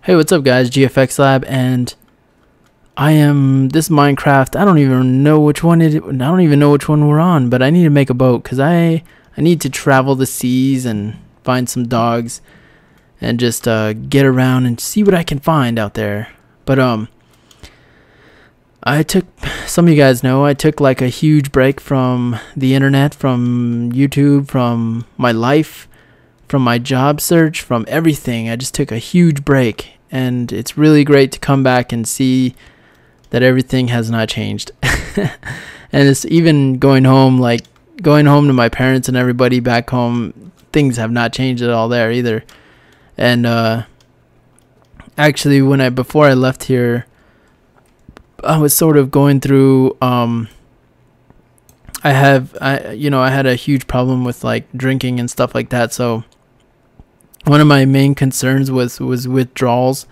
Hey, what's up guys, GFX Lab, and this Minecraft, I don't even know which one we're on, but I need to make a boat because I need to travel the seas and find some dogs and just get around and see what I can find out there. But some of you guys know I took like a huge break from the internet, from YouTube, from my life, from my job search, from everything. I just took a huge break, and it's really great to come back and see that everything has not changed. And it's even going home to my parents and everybody back home, things have not changed at all there either. And actually before I left here, I was sort of going through I had a huge problem with like drinking and stuff like that. So one of my main concerns was withdrawals,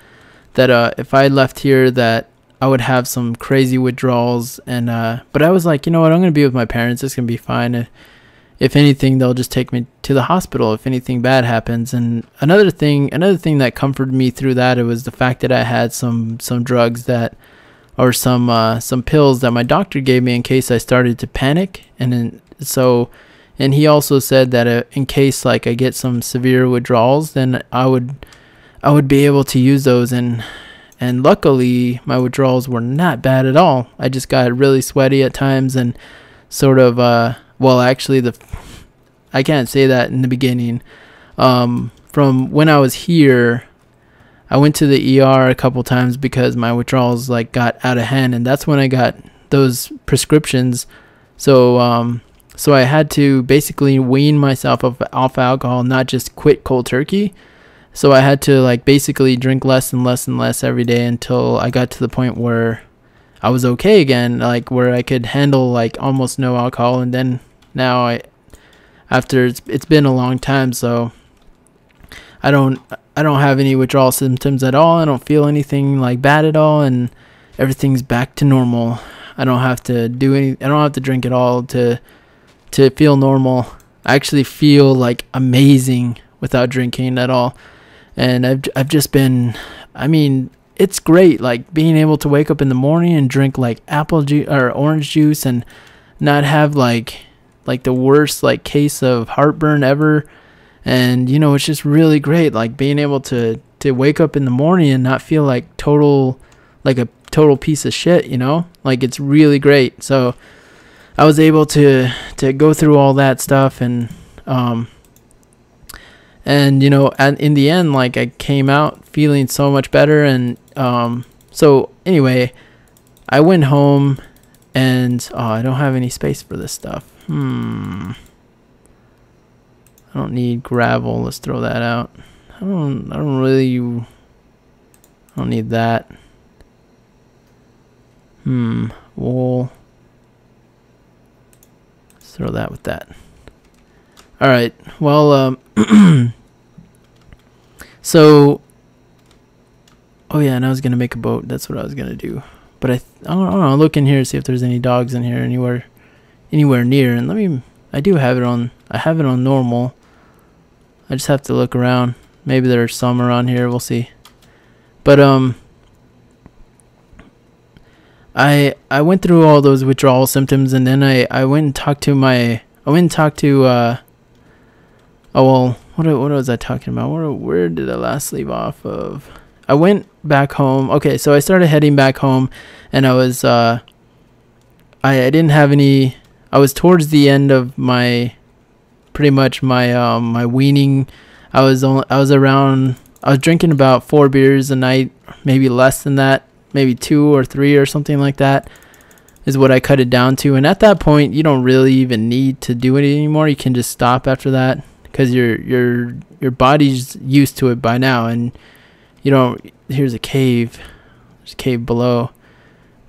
that if I left here that I would have some crazy withdrawals. And but I was like, you know what, I'm going to be with my parents, it's going to be fine. If anything, they'll just take me to the hospital if anything bad happens. And another thing that comforted me through that, it was the fact that I had some drugs that, or some pills that my doctor gave me in case I started to panic. And he also said that in case like I get some severe withdrawals, then I would be able to use those. And luckily my withdrawals were not bad at all. I just got really sweaty at times and sort of I can't say that in the beginning. From when I was here, I went to the ER a couple times because my withdrawals like got out of hand, and that's when I got those prescriptions. So I had to basically wean myself off alcohol, not just quit cold turkey. So I had to like basically drink less and less and less every day until I got to the point where I was okay again, like where I could handle like almost no alcohol. And then now it's been a long time, so I don't have any withdrawal symptoms at all. I don't feel anything like bad at all, and everything's back to normal. I don't have to drink at all to feel normal. I actually feel like amazing without drinking at all. And I've just been, I mean, it's great like being able to wake up in the morning and drink like apple juice or orange juice and not have like the worst like case of heartburn ever. And it's just really great like being able to wake up in the morning and not feel like a total piece of shit, like it's really great. So I was able to go through all that stuff, and in the end, like I came out feeling so much better. And so anyway, I went home, and I don't have any space for this stuff. I don't need gravel. Let's throw that out. I don't need that. Wool. Let's throw that with that. All right. Well, so, oh yeah, and I was gonna make a boat. That's what I was gonna do. But I don't know. Look in here, see if there's any dogs in here anywhere near. And I have it on normal. I just have to look around. Maybe there's some around here. We'll see. But I went through all those withdrawal symptoms, and then I went and talked to what was I talking about? Where did I last leave off of? I went back home. Okay, so I started heading back home, and I was I didn't have any. I was towards the end of my weaning. I was drinking about 4 beers a night, maybe less than that, maybe 2 or 3 or something like that is what I cut it down to. And at that point, you don't really even need to do it anymore. You can just stop after that because your body's used to it by now. And here's a cave. There's a cave below.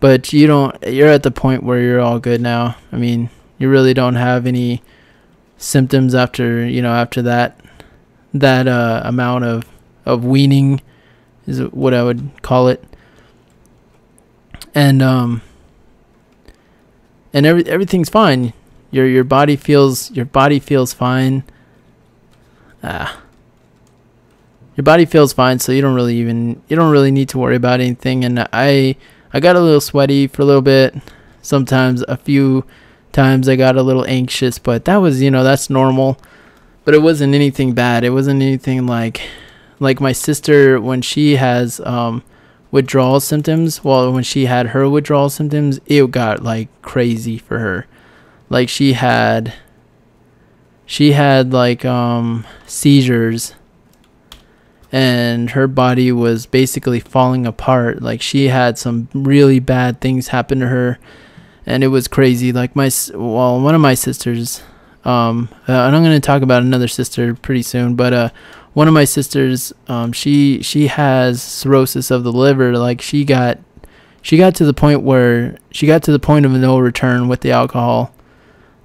But you're at the point where you're all good now. I mean, you really don't have any symptoms after that amount of weaning is what I would call it. And everything's fine. Your body feels fine. your body feels fine, so you don't really need to worry about anything. And I got a little sweaty for a little bit. Sometimes a few times I got a little anxious, but that was, that's normal. But it wasn't anything bad. It wasn't anything like my sister when she has withdrawal symptoms. Well, when she had her withdrawal symptoms, it got like crazy for her. Like she had like seizures, and her body was basically falling apart. Like she had some really bad things happen to her, and it was crazy. Like one of my sisters, and I'm going to talk about another sister pretty soon, but one of my sisters, she has cirrhosis of the liver. Like she got to the point of no return with the alcohol.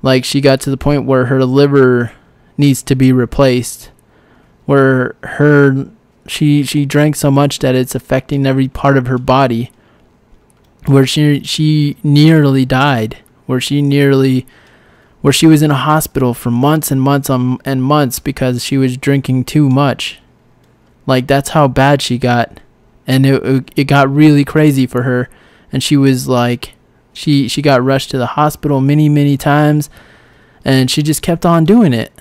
Like she got to the point where her liver needs to be replaced, where she drank so much that it's affecting every part of her body, where she nearly died, where she was in a hospital for months and months and months because she was drinking too much. Like that's how bad she got, and it got really crazy for her. And she was like, she got rushed to the hospital many times, and she just kept on doing it.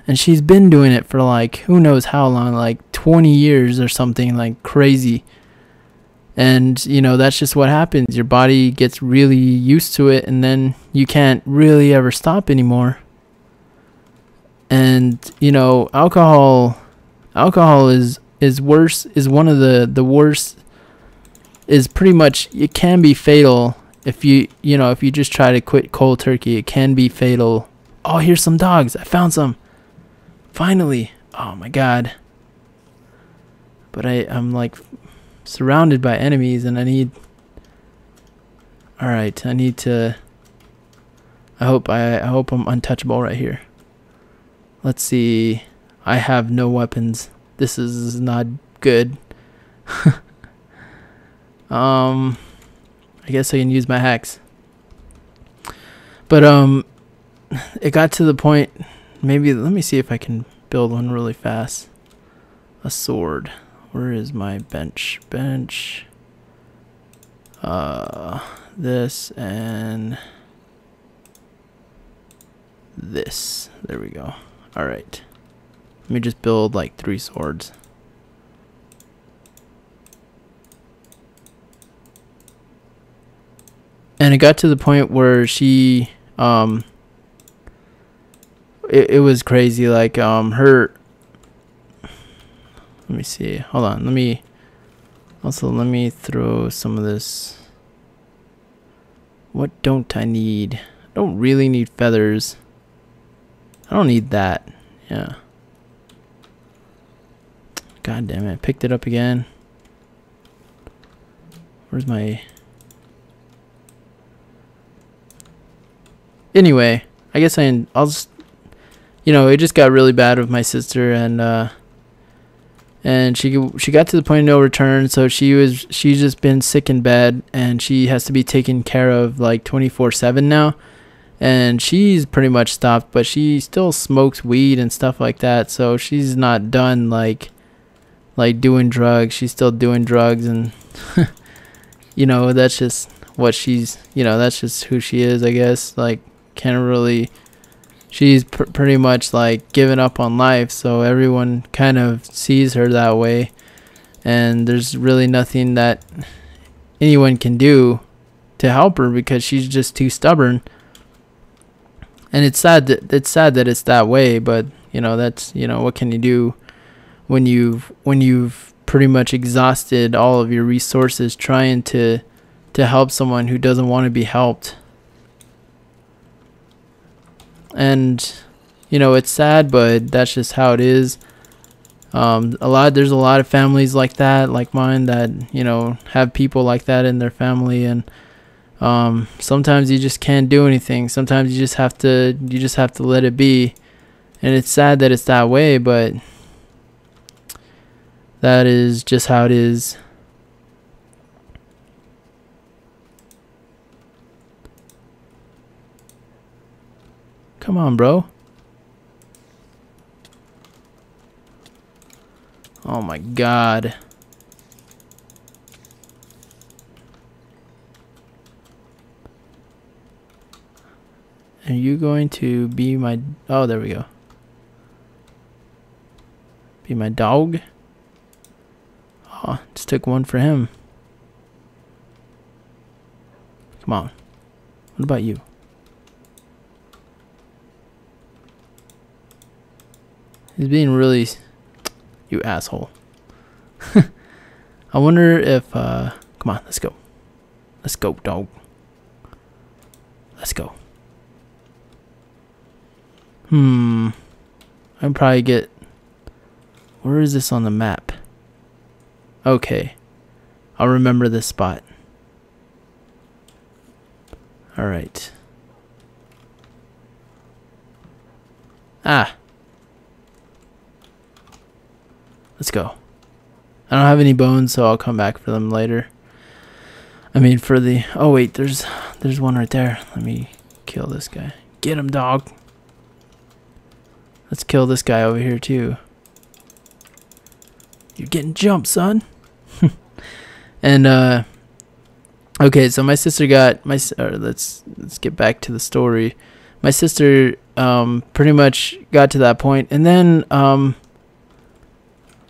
And she's been doing it for like who knows how long, like 20 years or something, like crazy. And that's just what happens. Your body gets really used to it, and then you can't really ever stop anymore. And alcohol is worse, is one of the worst, is pretty much, it can be fatal if you just try to quit cold turkey. It can be fatal. Oh, here's some dogs. I found some. Finally. Oh my god. But I'm like surrounded by enemies, and I need to, I hope I'm untouchable right here. Let's see. I have no weapons. This is not good. I guess I can use my hacks. But it got to the point, maybe let me see if I can build one really fast. A sword. Where is my bench? This and this. There we go. All right. Let me just build like 3 swords. And it got to the point where she, it was crazy. Like, let me see. Hold on. Let me throw some of this. What don't I need? I don't really need feathers. I don't need that. Yeah. God damn it. I picked it up again. Where's my... Anyway, I guess I'll just... it just got really bad with my sister, and she got to the point of no return. So she's just been sick in bed, and she has to be taken care of like 24/7 now. And she's pretty much stopped, but she still smokes weed and stuff like that. So she's not done like doing drugs. She's still doing drugs, and that's just what she's, that's just who she is, I guess. Like, can't really... She's pretty much like given up on life, so everyone kind of sees her that way, and there's really nothing that anyone can do to help her because she's just too stubborn. And it's sad that it's that way, but that's, what can you do when you've pretty much exhausted all of your resources trying to help someone who doesn't want to be helped. And it's sad, but that's just how it is. There's a lot of families like that, like mine, that have people like that in their family, and sometimes you just can't do anything. Sometimes you just have to let it be. And it's sad that it's that way, but that is just how it is. Come on, bro. Oh my god. Are you going to be my... Oh, there we go. Be my dog? Oh, just took one for him. Come on. What about you? He's being really... You asshole. I wonder if... Come on, let's go. Let's go, dog. Let's go. I'd probably get... Where is this on the map? Okay. I'll remember this spot. Alright. Ah. Let's go. I don't have any bones, so I'll come back for them later. I mean, for the... Oh, wait. There's one right there. Let me kill this guy. Get him, dog. Let's kill this guy over here, too. You're getting jumped, son. And, okay, so my sister got... let's get back to the story. My sister, pretty much got to that point. And then,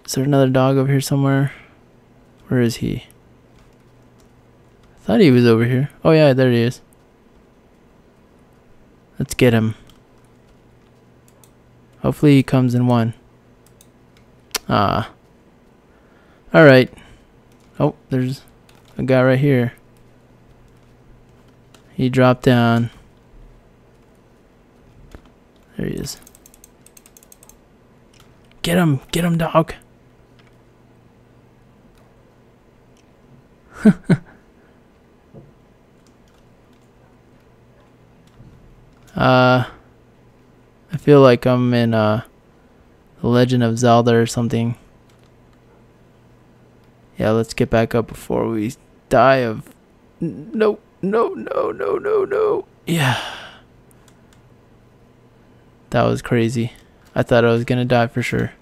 is there another dog over here somewhere? Where is he? I thought he was over here. Oh, yeah, there he is. Let's get him. Hopefully he comes in one. Ah. Alright. Oh, there's a guy right here. He dropped down. There he is. Get him, dog. I feel like I'm in The Legend of Zelda or something. Yeah, let's get back up before we die of... No. Yeah. That was crazy. I thought I was gonna die for sure.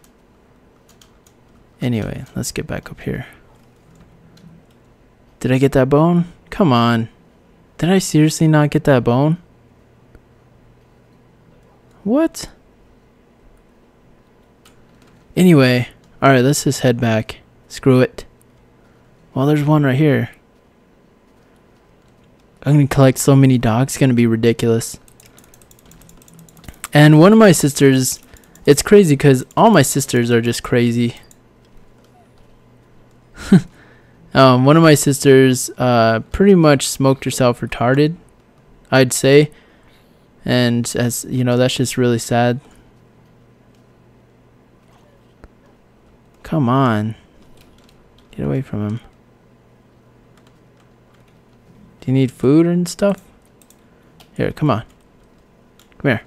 Anyway, let's get back up here. Did I get that bone? Come on. Did I seriously not get that bone? What? Anyway, alright, let's just head back. Screw it. Well, there's one right here. I'm gonna collect so many dogs, it's gonna be ridiculous. And one of my sisters, it's crazy because all my sisters are just crazy. One of my sisters pretty much smoked herself retarded, I'd say. And as you know, that's just really sad. Come on. Get away from him. Do you need food and stuff? Here, come on. Come here.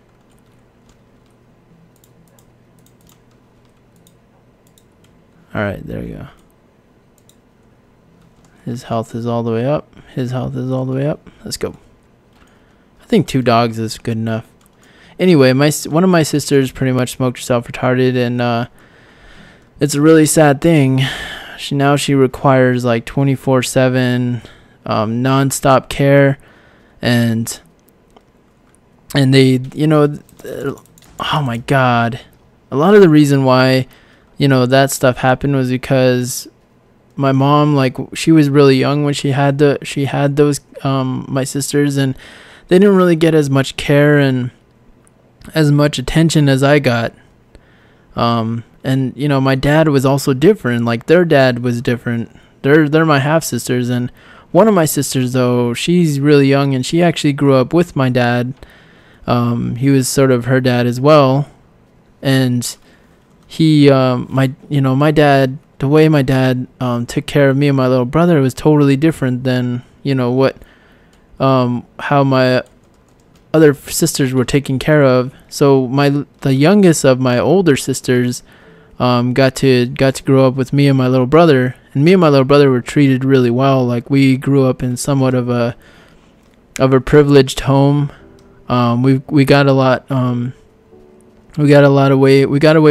Alright, there you go. His health is all the way up. His health is all the way up. Let's go. I think 2 dogs is good enough. Anyway, one of my sisters pretty much smoked herself retarded, and it's a really sad thing. She requires like 24/7 non-stop care, and they, you know, oh my god, a lot of the reason why, you know, that stuff happened was because my mom, like, she was really young when she had those my sisters, and they didn't really get as much care and as much attention as I got. And you know, my dad was also different. Like, their dad was different. They're my half sisters, and one of my sisters, though, she's really young, and she actually grew up with my dad. He was sort of her dad as well, and he my dad, the way my dad took care of me and my little brother was totally different than, you know, what how my other sisters were taken care of. So the youngest of my older sisters got to grow up with me and my little brother, and me and my little brother were treated really well. Like, we grew up in somewhat of a privileged home. We got away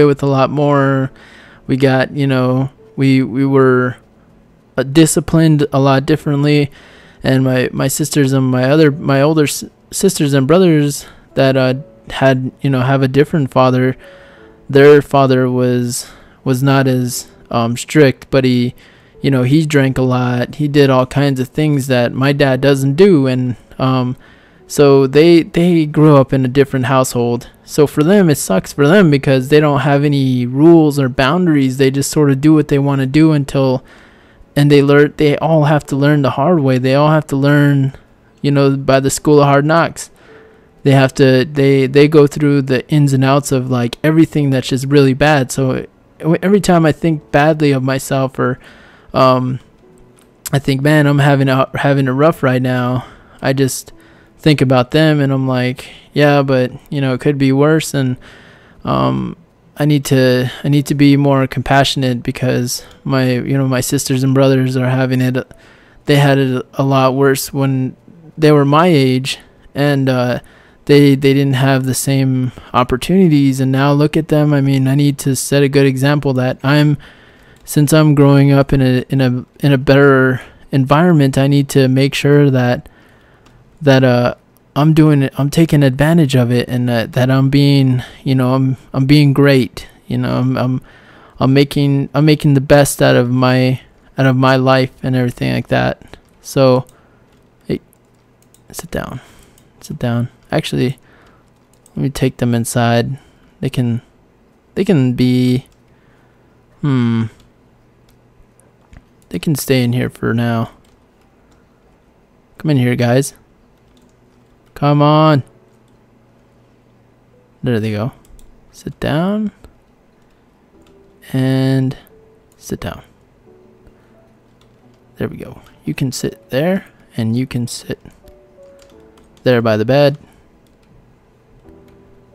with a lot more we got, you know, we were disciplined a lot differently. And my sisters and my older sisters and brothers that had, you know, have a different father, their father was not as strict, but he, you know, he drank a lot, he did all kinds of things that my dad doesn't do. And so they grew up in a different household. So for them, it sucks for them because they don't have any rules or boundaries. They just sort of do what they want to do and they all have to learn the hard way. They all have to learn, you know, by the school of hard knocks. They have to, they go through the ins and outs of like everything that's just really bad. So every time I think badly of myself, or I think, man, I'm having it rough right now, I just think about them and I'm like, yeah, but you know, it could be worse. And I need to be more compassionate because my sisters and brothers are having it. They had it a lot worse when they were my age, and they didn't have the same opportunities. And now look at them. I mean, I need to set a good example that since I'm growing up in a better environment, I need to make sure that I'm doing it. I'm taking advantage of it, and that I'm being, you know, I'm being great. You know, I'm making the best out of my life and everything like that. So, hey, sit down. Actually, let me take them inside. They can be. They can stay in here for now. Come in here, guys. Come on. There they go. Sit down. And sit down. There we go. You can sit there, and you can sit there by the bed.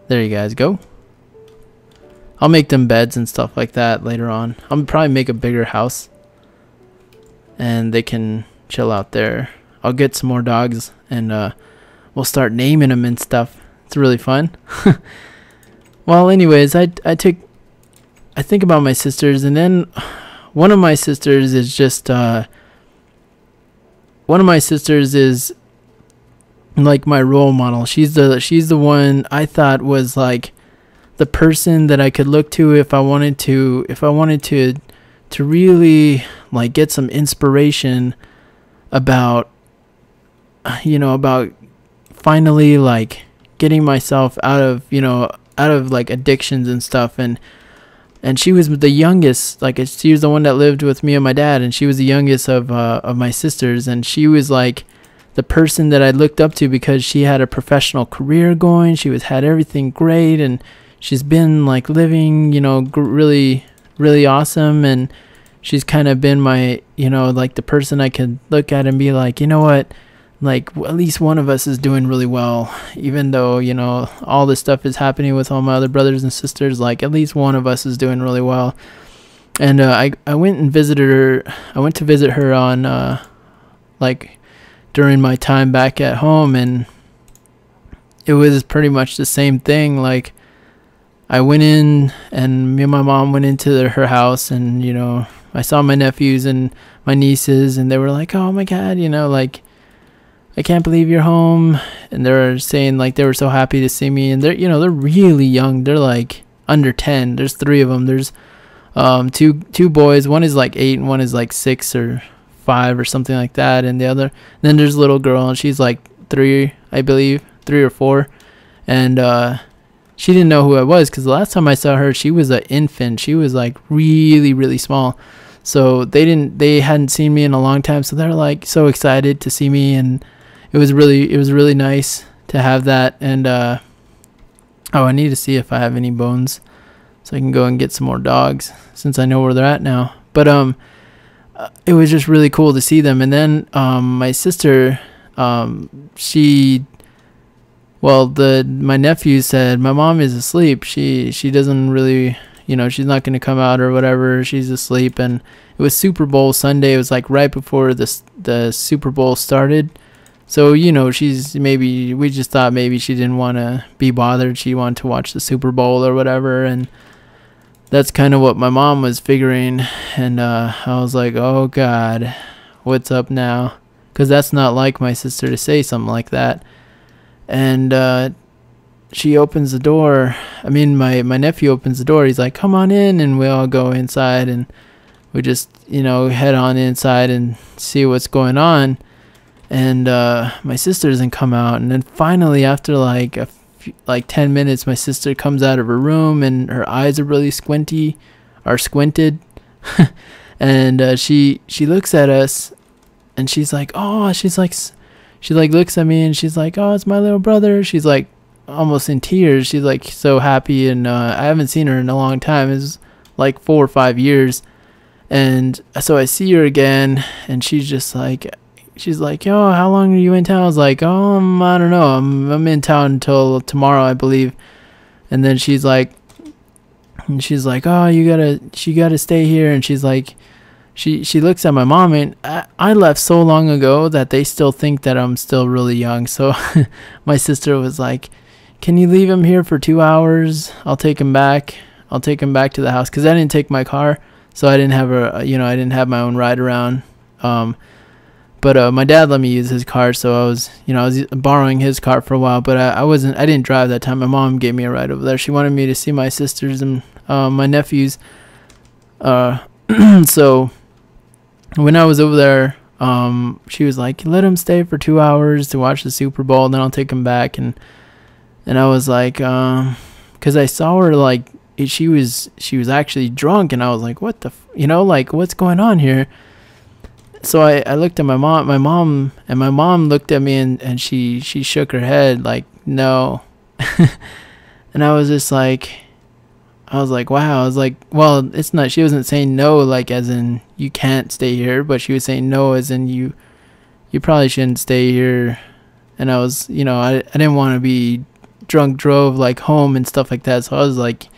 There you guys go. I'll make them beds and stuff like that later on. I'll probably make a bigger house, and they can chill out there. I'll get some more dogs, and we'll start naming them and stuff. It's really fun. Well, anyways, I think about my sisters, and then one of my sisters is just like my role model. She's the one I thought was like the person that I could look to if I wanted to really like get some inspiration about, you know, about finally like getting myself out of like addictions and stuff. And she was the youngest, like she was the one that lived with me and my dad, and she was the youngest of my sisters, and she was like the person that I looked up to because she had a professional career going. She had everything great, and she's been like living, you know, really, really awesome. And she's kind of been my, you know, like the person I could look at and be like, you know what, like at least one of us is doing really well, even though, you know, all this stuff is happening with all my other brothers and sisters. Like at least one of us is doing really well. And I went and visited her. I went to visit her on like during my time back at home, and it was pretty much the same thing. Like I went in, and me and my mom went into her house, and you know, I saw my nephews and my nieces, and they were like, oh my God, you know, like, I can't believe you're home. And they were saying like they were so happy to see me. And they're, you know, they're really young. They're like under 10. There's 3 of them. There's two boys. One is like 8 and one is like 6 or 5 or something like that. And then there's a little girl, and she's like 3, I believe, 3 or 4. And she didn't know who I was because the last time I saw her, she was an infant. She was like really, really small. So they hadn't seen me in a long time. So they're like so excited to see me, and it was really nice to have that. And I need to see if I have any bones so I can go and get some more dogs since I know where they're at now. But it was just really cool to see them. And then my sister, my nephew said my mom is asleep. She doesn't really, you know, she's not going to come out or whatever. She's asleep. And it was Super Bowl Sunday. It was like right before the Super Bowl started. So, you know, we just thought maybe she didn't want to be bothered. She wanted to watch the Super Bowl or whatever. And that's kind of what my mom was figuring. And I was like, oh God, what's up now? Because that's not like my sister to say something like that. And she opens the door. I mean, my nephew opens the door. He's like, come on in. And we all go inside, and we just, head on inside and see what's going on. And my sister doesn't come out. And then finally, after like 10 minutes, my sister comes out of her room, and her eyes are really squinted. And she looks at us, and she's like, she like looks at me, and she's like, oh, it's my little brother. She's like almost in tears. She's like so happy. And I haven't seen her in a long time. It's like 4 or 5 years. And so I see her again, and she's like, yo, how long are you in town? I was like, I don't know. I'm in town until tomorrow, I believe. And then she's like, oh, she gotta stay here. And she's like, she looks at my mom, and I left so long ago that they still think that I'm still really young. So my sister was like, can you leave him here for 2 hours? I'll take him back to the house. 'Cause I didn't take my car. So I didn't have I didn't have my own ride around. But my dad let me use his car, so I was borrowing his car for a while. But I didn't drive that time. My mom gave me a ride over there. She wanted me to see my sisters and my nephews. So when I was over there, she was like, let him stay for 2 hours to watch the Super Bowl, and then I'll take him back. And I was like, 'cause I saw her like she was actually drunk, and I was like, what the like, what's going on here? So I looked at my mom looked at me, and she shook her head like, no. And I was just like, wow. I was like, well, it's not, she wasn't saying no like as in you can't stay here, but she was saying no as in you probably shouldn't stay here. And I was, I didn't want to be drunk drove like home and stuff like that. So I was like,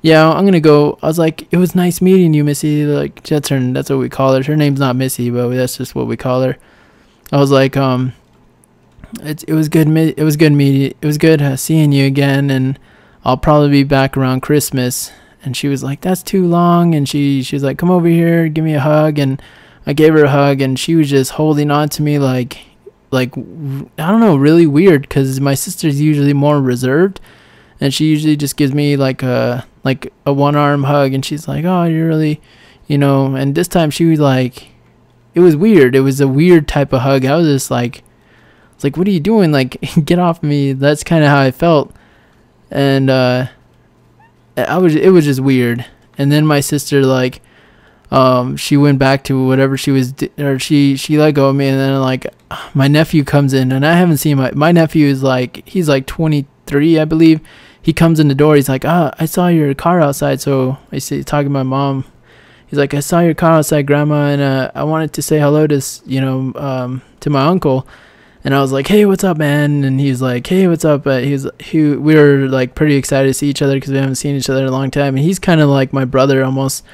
yeah, I'm gonna go. I was like, it was nice meeting you, Missy. Like, that's what we call her. Her name's not Missy, but that's just what we call her. I was like, it was good. It was good meeting. It was good seeing you again, and I'll probably be back around Christmas. And she was like, that's too long. And she was like, come over here, give me a hug. And I gave her a hug, and she was just holding on to me like I don't know, really weird, because my sister's usually more reserved, and she usually just gives me like a one arm hug, and she's like, oh, you're really, and this time she was like, it was weird. It was a weird type of hug. I was just like, it's like, what are you doing? Like, get off me. That's kind of how I felt. And it was just weird. And then my sister, like, she went back to whatever she was, or she let go of me. And then like my nephew comes in, and I haven't seen my nephew is like, he's like 23, I believe. He comes in the door. He's like, I saw your car outside. So I see, talking to my mom. He's like, I saw your car outside, Grandma, and I wanted to say hello to, to my uncle. And I was like, hey, what's up, man? And he's like, hey, what's up? We were like pretty excited to see each other because we haven't seen each other in a long time. And he's kind of like my brother, almost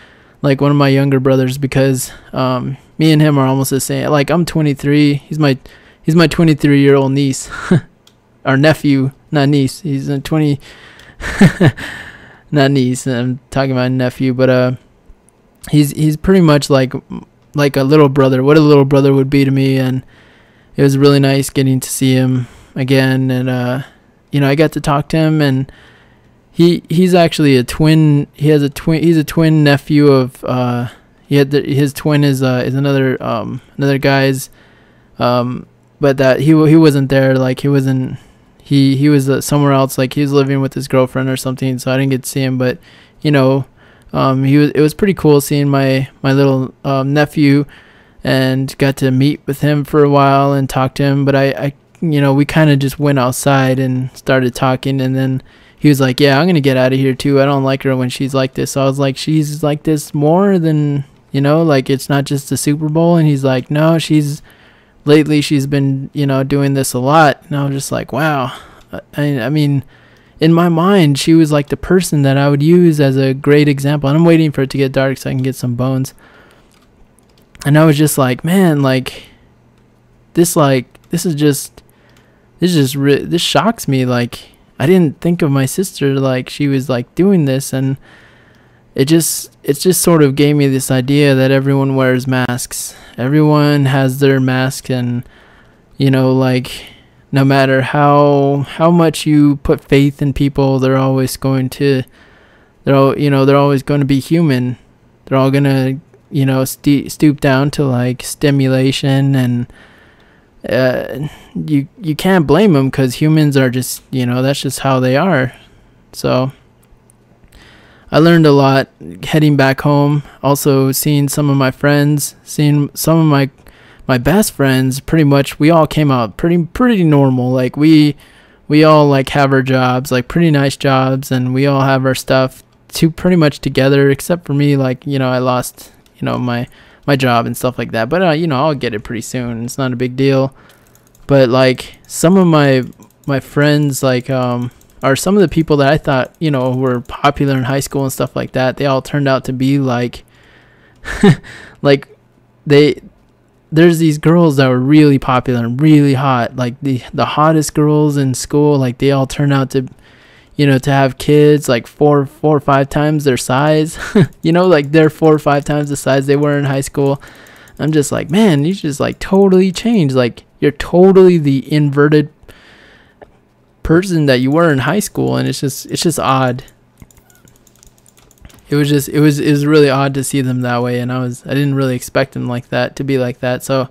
like one of my younger brothers, because me and him are almost the same. Like, I'm 23. He's my 23-year-old niece. Our nephew, not niece. He's a 20, not niece. I'm talking about nephew, but he's pretty much like a little brother. What a little brother would be to me. And it was really nice getting to see him again. And I got to talk to him, and he's actually a twin. He's a twin nephew of his twin is another guy's, but that he wasn't there. Like, he was somewhere else. Like, he was living with his girlfriend or something, so I didn't get to see him. But it was pretty cool seeing my little nephew, and got to meet with him for a while and talk to him. But I we kind of just went outside and started talking, and then he was like, yeah, I'm gonna get out of here too. I don't like her when she's like this. So I was like, she's like this more than, like, it's not just the Super Bowl. And he's like, no, lately she's been, doing this a lot. And I was just like, wow. I mean, in my mind, she was like the person that I would use as a great example. And I'm waiting for it to get dark so I can get some bones. And I was just like, man, like, this shocks me. Like, I didn't think of my sister like she was like doing this. And it just sort of gave me this idea that everyone wears masks. Everyone has their mask, and like, no matter how much you put faith in people, they're always going to they're always going to be human. They're all going to stoop down to like stimulation, and you can't blame them, because humans are just, that's just how they are. So I learned a lot heading back home. Also seeing some of my friends, seeing some of my best friends. Pretty much we all came out pretty normal. Like we all like have our jobs, like pretty nice jobs, and we all have our stuff pretty much together, except for me. Like, I lost my job and stuff like that, but I'll get it pretty soon. It's not a big deal. But like some of my friends, like are some of the people that I thought were popular in high school and stuff like that. They all turned out to be like like there's these girls that were really popular and really hot, like the hottest girls in school. Like they all turned out to to have kids like four or five times their size. Like they're 4 or 5 times the size they were in high school. I'm just like, man, you just like totally changed. Like you're totally the inverted person that you were in high school, and it's just odd. It was really odd to see them that way, and I didn't really expect them like that, to be like that. So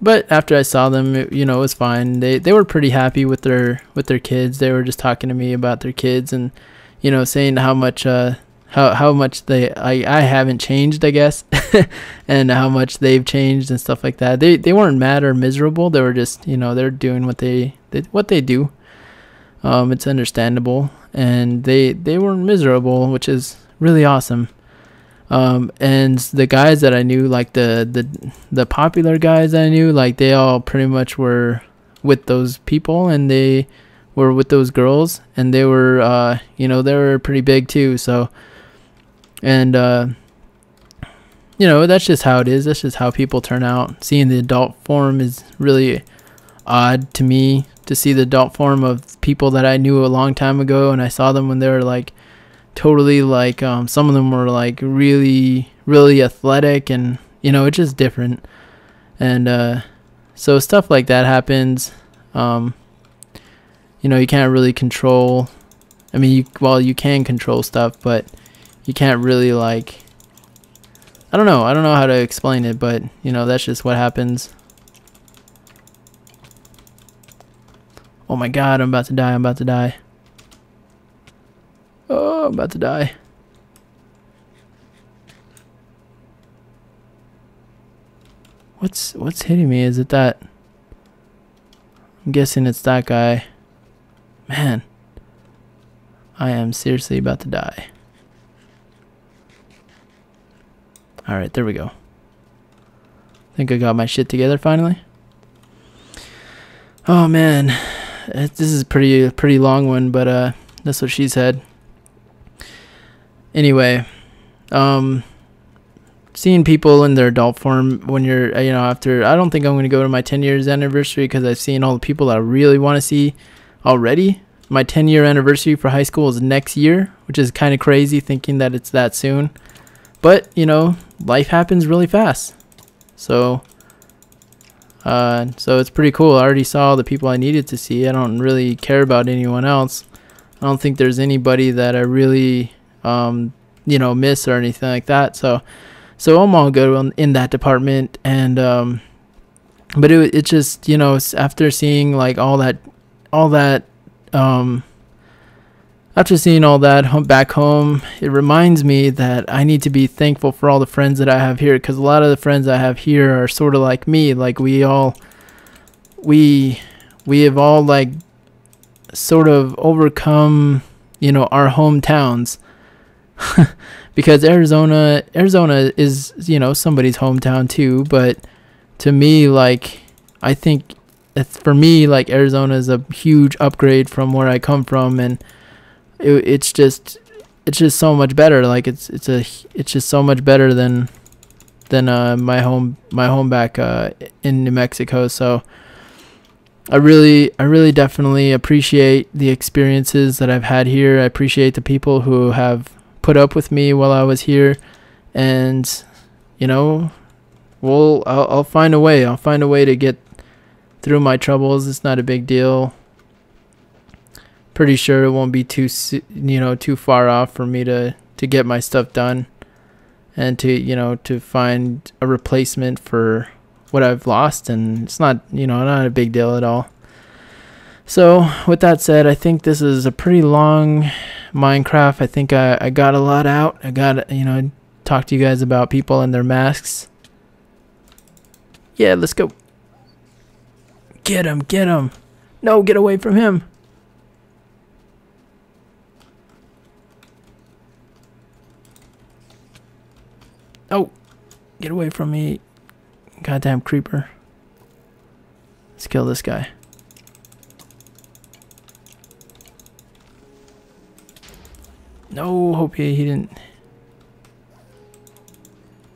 but after I saw them, it was fine. They were pretty happy with their kids. They were just talking to me about their kids, and saying how much how much I haven't changed, I guess, and how much they've changed and stuff like that. They weren't mad or miserable. They were just they're doing what they do. It's understandable, and they weren't miserable, which is really awesome. And the guys that I knew, like the popular guys that I knew, like they all pretty much were with those people, and they were with those girls, and they were they were pretty big too. So, and that's just how it is. That's just how people turn out. Seeing the adult form is really odd to me, to see the adult form of people that I knew a long time ago, and I saw them when they were like totally like some of them were like really athletic, and it's just different. And so stuff like that happens. You can't really control. I mean, you can control stuff, but you can't really, like, I don't know how to explain it, but that's just what happens. Oh my god, I'm about to die. Oh, I'm about to die. What's hitting me? Is it that? I'm guessing it's that guy. Man, I am seriously about to die. Alright, there we go. I think I got my shit together finally. Oh man, this is a pretty long one, but that's what she said. Anyway, seeing people in their adult form when you're, after, I don't think I'm going to go to my 10 years anniversary, because I've seen all the people that I really want to see already. My 10-year anniversary for high school is next year, which is kind of crazy thinking that it's that soon. But, life happens really fast. So it's pretty cool. I already saw all the people I needed to see. I don't really care about anyone else. I don't think there's anybody that I really miss or anything like that. So I'm all good in that department. And but it just, after seeing like all that after seeing all that back home, it reminds me that I need to be thankful for all the friends that I have here, because a lot of the friends I have here are sort of like me. Like we have all like sort of overcome our hometowns. Because Arizona is somebody's hometown too, but to me, like, I think for me, like, Arizona is a huge upgrade from where I come from, and it's just so much better. Like it's just so much better than my home back in New Mexico. So I really definitely appreciate the experiences that I've had here. I appreciate the people who have put up with me while I was here, and you know, I'll find a way. I'll find a way to get through my troubles. It's not a big deal. Pretty sure it won't be too far off for me to get my stuff done, and to find a replacement for what I've lost. And it's not not a big deal at all. So with that said, I think this is a pretty long Minecraft. I think I got a lot out. I got talk to you guys about people and their masks. Yeah, let's go. Get him, get him. No, get away from him. Oh, get away from me. Goddamn creeper. Let's kill this guy. No, hope he didn't.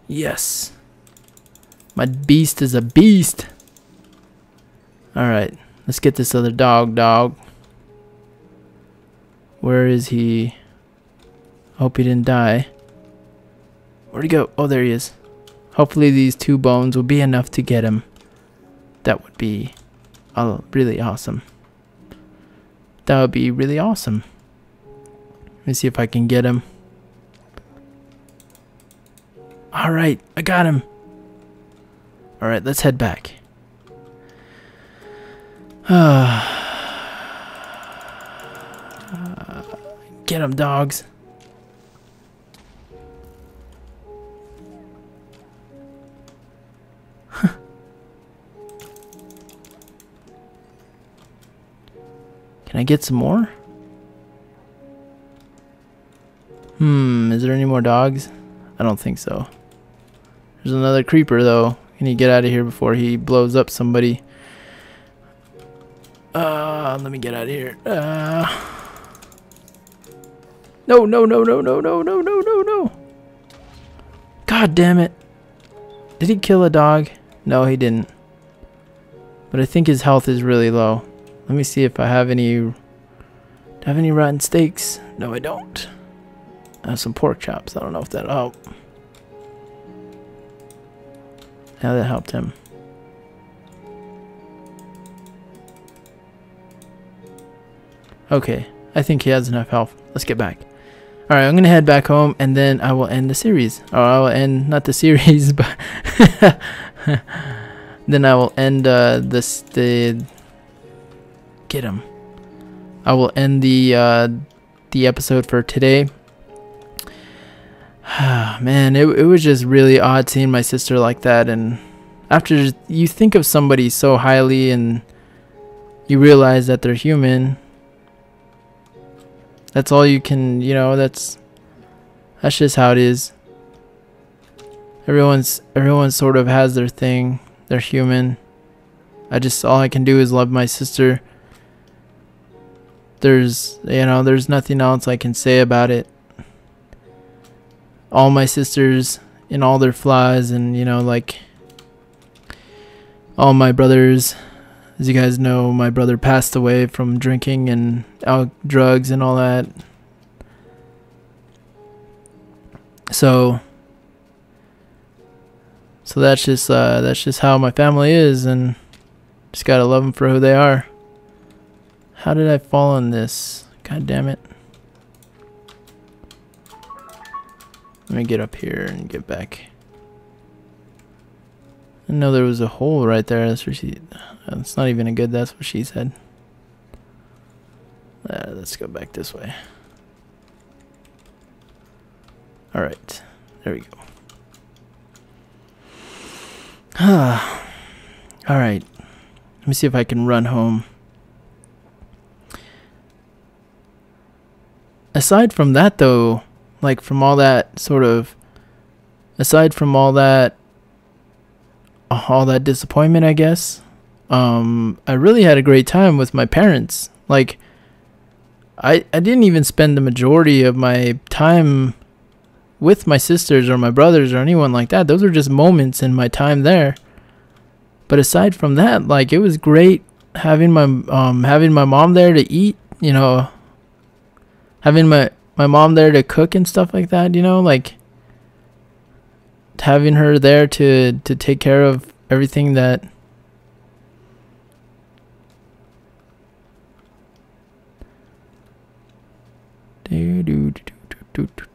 Yes. My beast is a beast. Alright, let's get this other dog. Where is he? Hope he didn't die. Where'd he go? Oh, there he is. Hopefully these 2 bones will be enough to get him. That would be really awesome. That would be really awesome. Let me see if I can get him. Alright, I got him. Alright, let's head back. Get him, dogs. Can I get some more? Is there any more dogs? I don't think so. There's another creeper though. Can you get out of here before he blows up somebody? Let me get out of here. No. God damn it. Did he kill a dog? No, he didn't. But I think his health is really low. Let me see if I have any... Do I have any rotten steaks? No, I don't. I have some pork chops. I don't know if that'll help. Yeah, that helped him. Okay, I think he has enough health. Let's get back. Alright, I'm gonna head back home and then I will end the series. Or I will end, not the series, but... then I will end Get him. I will end the episode for today. Man, it was just really odd seeing my sister like that, and after you think of somebody so highly and you realize that they're human, that's all you can, that's just how it is. Everyone sort of has their thing. They're human. All I can do is love my sister. There's nothing else I can say about it. All my sisters in all their flaws, and like all my brothers, as you guys know, my brother passed away from drinking and drugs and all that. So that's just how my family is, and just gotta love them for who they are. How did I fall on this? God damn it. Let me get up here and get back. I know there was a hole right there. That's not even a good, that's what she said. Let's go back this way. Alright. There we go. Alright. Let me see if I can run home. Aside from that though, like from all that sort of, aside from all that disappointment, I guess, I really had a great time with my parents. Like, I didn't even spend the majority of my time with my sisters or my brothers or anyone like that. Those were just moments in my time there. But aside from that, like, it was great having my mom there to eat, having my mom there to cook and stuff like that, you know, like having her there to take care of everything that do, do, do, do, do, do.